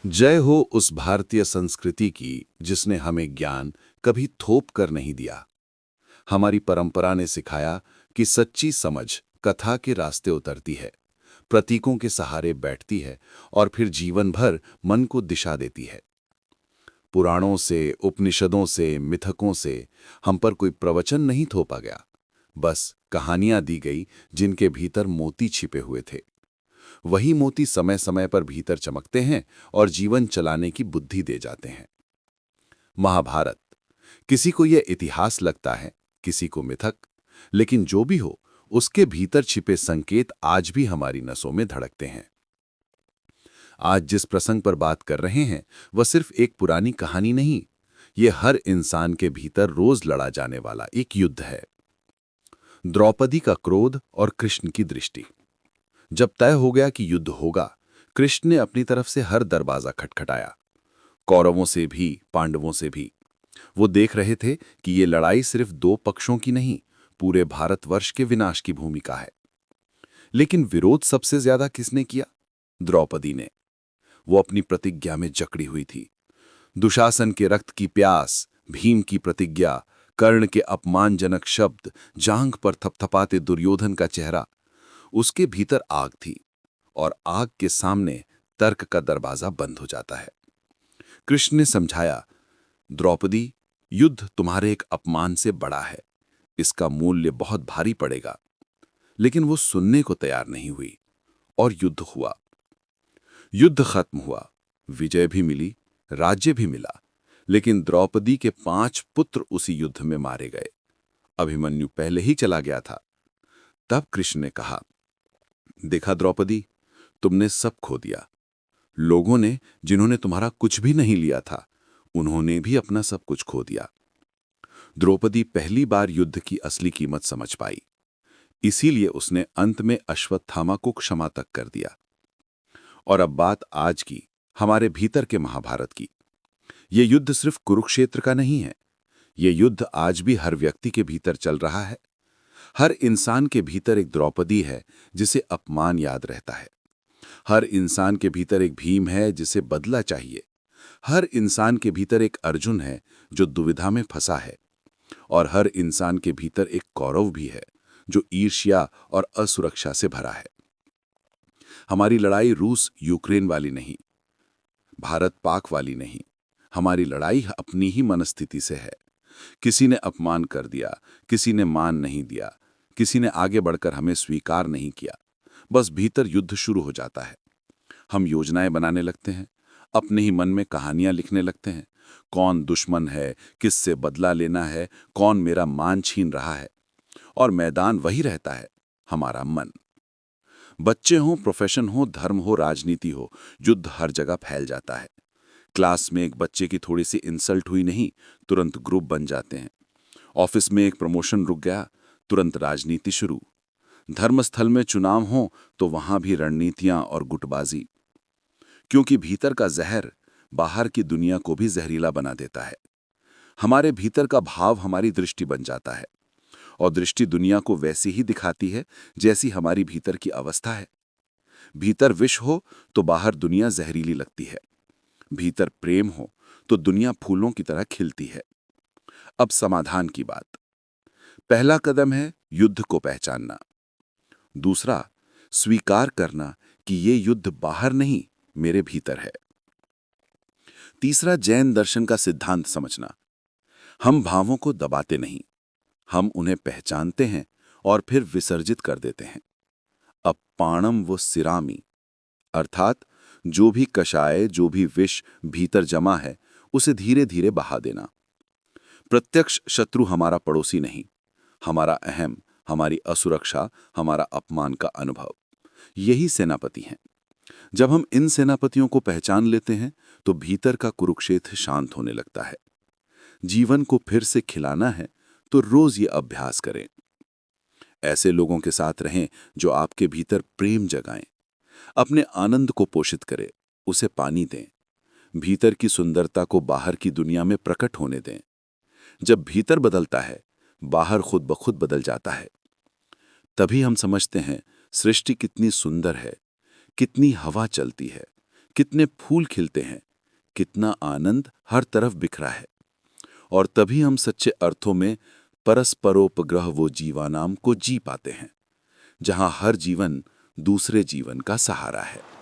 जय हो उस भारतीय संस्कृति की जिसने हमें ज्ञान कभी थोप कर नहीं दिया। हमारी परंपरा ने सिखाया कि सच्ची समझ कथा के रास्ते उतरती है, प्रतीकों के सहारे बैठती है और फिर जीवन भर मन को दिशा देती है। पुराणों से, उपनिषदों से, मिथकों से हम पर कोई प्रवचन नहीं थोपा गया, बस कहानियां दी गई जिनके भीतर मोती छिपे हुए थे। वही मोती समय समय पर भीतर चमकते हैं और जीवन चलाने की बुद्धि दे जाते हैं। महाभारत, किसी को यह इतिहास लगता है, किसी को मिथक, लेकिन जो भी हो, उसके भीतर छिपे संकेत आज भी हमारी नसों में धड़कते हैं। आज जिस प्रसंग पर बात कर रहे हैं वह सिर्फ एक पुरानी कहानी नहीं, ये हर इंसान के भीतर रोज लड़ा जाने वाला एक युद्ध है। द्रौपदी का क्रोध और कृष्ण की दृष्टि। जब तय हो गया कि युद्ध होगा, कृष्ण ने अपनी तरफ से हर दरवाजा खटखटाया, कौरवों से भी, पांडवों से भी। वो देख रहे थे कि ये लड़ाई सिर्फ दो पक्षों की नहीं, पूरे भारतवर्ष के विनाश की भूमिका है। लेकिन विरोध सबसे ज्यादा किसने किया? द्रौपदी ने। वो अपनी प्रतिज्ञा में जकड़ी हुई थी। दुशासन के रक्त की प्यास, भीम की प्रतिज्ञा, कर्ण के अपमानजनक शब्द, जांघ पर थपथपाते दुर्योधन का चेहरा। उसके भीतर आग थी, और आग के सामने तर्क का दरवाजा बंद हो जाता है। कृष्ण ने समझाया, द्रौपदी, युद्ध तुम्हारे एक अपमान से बड़ा है, इसका मूल्य बहुत भारी पड़ेगा। लेकिन वो सुनने को तैयार नहीं हुई, और युद्ध हुआ। युद्ध खत्म हुआ, विजय भी मिली, राज्य भी मिला। लेकिन द्रौपदी के 5 पुत्र उसी युद्ध में मारे गए। अभिमन्यु पहले ही चला गया था। तब कृष्ण ने कहा, देखा द्रौपदी, तुमने सब खो दिया। लोगों ने, जिन्होंने तुम्हारा कुछ भी नहीं लिया था, उन्होंने भी अपना सब कुछ खो दिया। द्रौपदी पहली बार युद्ध की असली कीमत समझ पाई। इसीलिए उसने अंत में अश्वत्थामा को क्षमा तक कर दिया। और अब बात आज की, हमारे भीतर के महाभारत की। ये युद्ध सिर्फ कुरुक्षेत्र का नहीं है। ये युद्ध आज भी हर व्यक्ति के भीतर चल रहा है। हर इंसान के भीतर एक द्रौपदी है जिसे अपमान याद रहता है। हर इंसान के भीतर एक भीम है जिसे बदला चाहिए। हर इंसान के भीतर एक अर्जुन है जो दुविधा में फंसा है। और हर इंसान के भीतर एक कौरव भी है जो ईर्ष्या और असुरक्षा से भरा है। हमारी लड़ाई रूस यूक्रेन वाली नहीं, भारत पाक वाली नहीं। हमारी लड़ाई अपनी ही मनस्थिति से है। किसी ने अपमान कर दिया, किसी ने मान नहीं दिया, किसी ने आगे बढ़कर हमें स्वीकार नहीं किया। बस भीतर युद्ध शुरू हो जाता है। हम योजनाएं बनाने लगते हैं, अपने ही मन में कहानियां लिखने लगते हैं। कौन दुश्मन है, किससे बदला लेना है, कौन मेरा मान छीन रहा है। और मैदान वही रहता है, हमारा मन। बच्चे हों, प्रोफेशन हो, धर्म हो, राजनीति हो, युद्ध हर जगह फैल जाता है। क्लास में एक बच्चे की थोड़ी सी इंसल्ट हुई नहीं, तुरंत ग्रुप बन जाते हैं। ऑफिस में एक प्रमोशन रुक गया, तुरंत राजनीति शुरू। धर्मस्थल में चुनाव हो तो वहां भी रणनीतियां और गुटबाजी। क्योंकि भीतर का जहर बाहर की दुनिया को भी जहरीला बना देता है। हमारे भीतर का भाव हमारी दृष्टि बन जाता है, और दृष्टि दुनिया को वैसी ही दिखाती है जैसी हमारी भीतर की अवस्था है। भीतर विष हो तो बाहर दुनिया जहरीली लगती है। भीतर प्रेम हो तो दुनिया फूलों की तरह खिलती है। अब समाधान की बात। पहला कदम है युद्ध को पहचानना। दूसरा, स्वीकार करना कि ये युद्ध बाहर नहीं, मेरे भीतर है। तीसरा, जैन दर्शन का सिद्धांत समझना। हम भावों को दबाते नहीं, हम उन्हें पहचानते हैं और फिर विसर्जित कर देते हैं। अब पाणम वो सिरामी, अर्थात जो भी कषाय, जो भी विष भीतर जमा है, उसे धीरे धीरे बहा देना। प्रत्यक्ष शत्रु हमारा पड़ोसी नहीं, हमारा अहम, हमारी असुरक्षा, हमारा अपमान का अनुभव, यही सेनापति हैं। जब हम इन सेनापतियों को पहचान लेते हैं तो भीतर का कुरुक्षेत्र शांत होने लगता है। जीवन को फिर से खिलाना है तो रोज ये अभ्यास करें। ऐसे लोगों के साथ रहें जो आपके भीतर प्रेम जगाएं। अपने आनंद को पोषित करें, उसे पानी दें। भीतर की सुंदरता को बाहर की दुनिया में प्रकट होने दें। जब भीतर बदलता है, बाहर खुद ब खुद बदल जाता है। तभी हम समझते हैं सृष्टि कितनी सुंदर है, कितनी हवा चलती है, कितने फूल खिलते हैं, कितना आनंद हर तरफ बिखरा है। और तभी हम सच्चे अर्थों में परस्परोपग्रह वो जीवानाम को जी पाते हैं, जहां हर जीवन दूसरे जीवन का सहारा है।